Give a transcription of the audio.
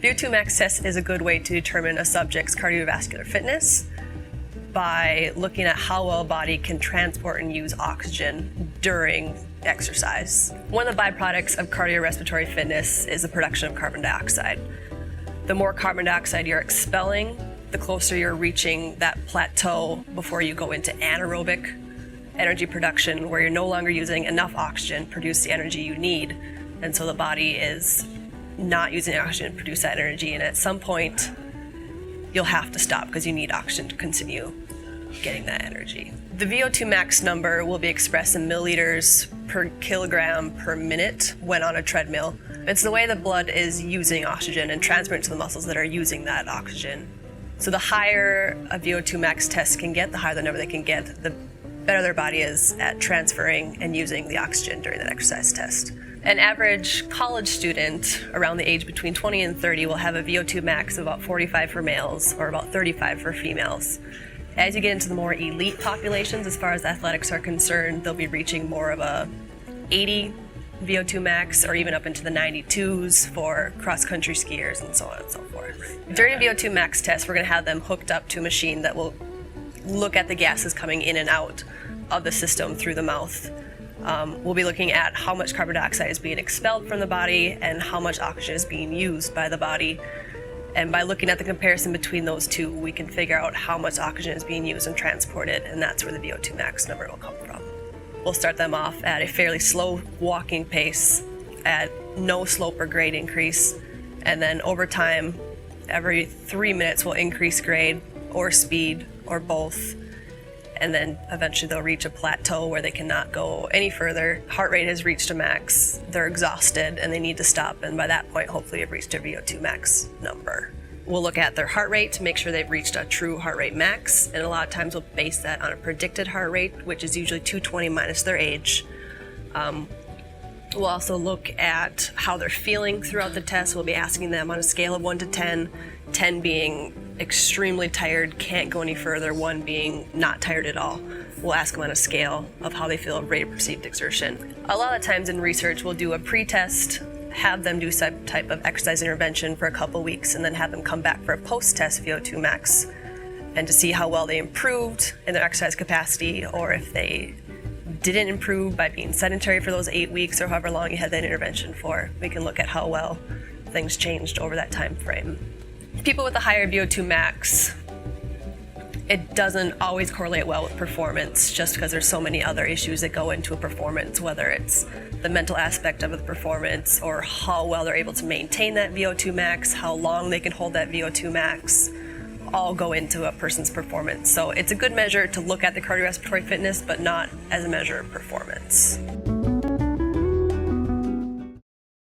VO2 Max test is a good way to determine a subject's cardiovascular fitness by looking at how well a body can transport and use oxygen during exercise. One of the byproducts of cardiorespiratory fitness is the production of carbon dioxide. The more carbon dioxide you're expelling, the closer you're reaching that plateau before you go into anaerobic energy production, where you're no longer using enough oxygen to produce the energy you need, and so the body is not using oxygen to produce that energy, and at some point you'll have to stop because you need oxygen to continue getting that energy. The VO2 max number will be expressed in milliliters per kilogram per minute when on a treadmill. It's the way the blood is using oxygen and transferring it to the muscles that are using that oxygen. So the higher a VO2 max test can get, the higher the number they can get, the better their body is at transferring and using the oxygen during that exercise test. An average college student around the age between 20 and 30 will have a VO2 max of about 45 for males or about 35 for females. As you get into the more elite populations, as far as athletics are concerned, they'll be reaching more of a 80 VO2 max or even up into the 92s for cross-country skiers and so on and so forth. During a VO2 max test, we're going to have them hooked up to a machine that will look at the gases coming in and out of the system through the mouth. We'll be looking at how much carbon dioxide is being expelled from the body and how much oxygen is being used by the body. And by looking at the comparison between those two, we can figure out how much oxygen is being used and transported, and that's where the VO2 max number will come from. We'll start them off at a fairly slow walking pace at no slope or grade increase, and then over time, every 3 minutes we'll increase grade or speed or both, and then eventually they'll reach a plateau where they cannot go any further. Heart rate has reached a max, they're exhausted, and they need to stop, and by that point, hopefully they've reached a VO2 max number. We'll look at their heart rate to make sure they've reached a true heart rate max, and a lot of times we'll base that on a predicted heart rate, which is usually 220 minus their age. We'll also look at how they're feeling throughout the test. We'll be asking them on a scale of 1 to 10, 10 being extremely tired, can't go any further, 1 being not tired at all. We'll ask them on a scale of how they feel of rate of perceived exertion. A lot of times in research, we'll do a pre-test, have them do some type of exercise intervention for a couple weeks, and then have them come back for a post-test VO2 max and to see how well they improved in their exercise capacity, or if they didn't improve by being sedentary for those 8 weeks or however long you had that intervention for. We can look at how well things changed over that time frame. People with a higher VO2 max, it doesn't always correlate well with performance just because there's so many other issues that go into a performance, whether it's the mental aspect of the performance or how well they're able to maintain that VO2 max, how long they can hold that VO2 max, all go into a person's performance. So it's a good measure to look at the cardiorespiratory fitness, but not as a measure of performance.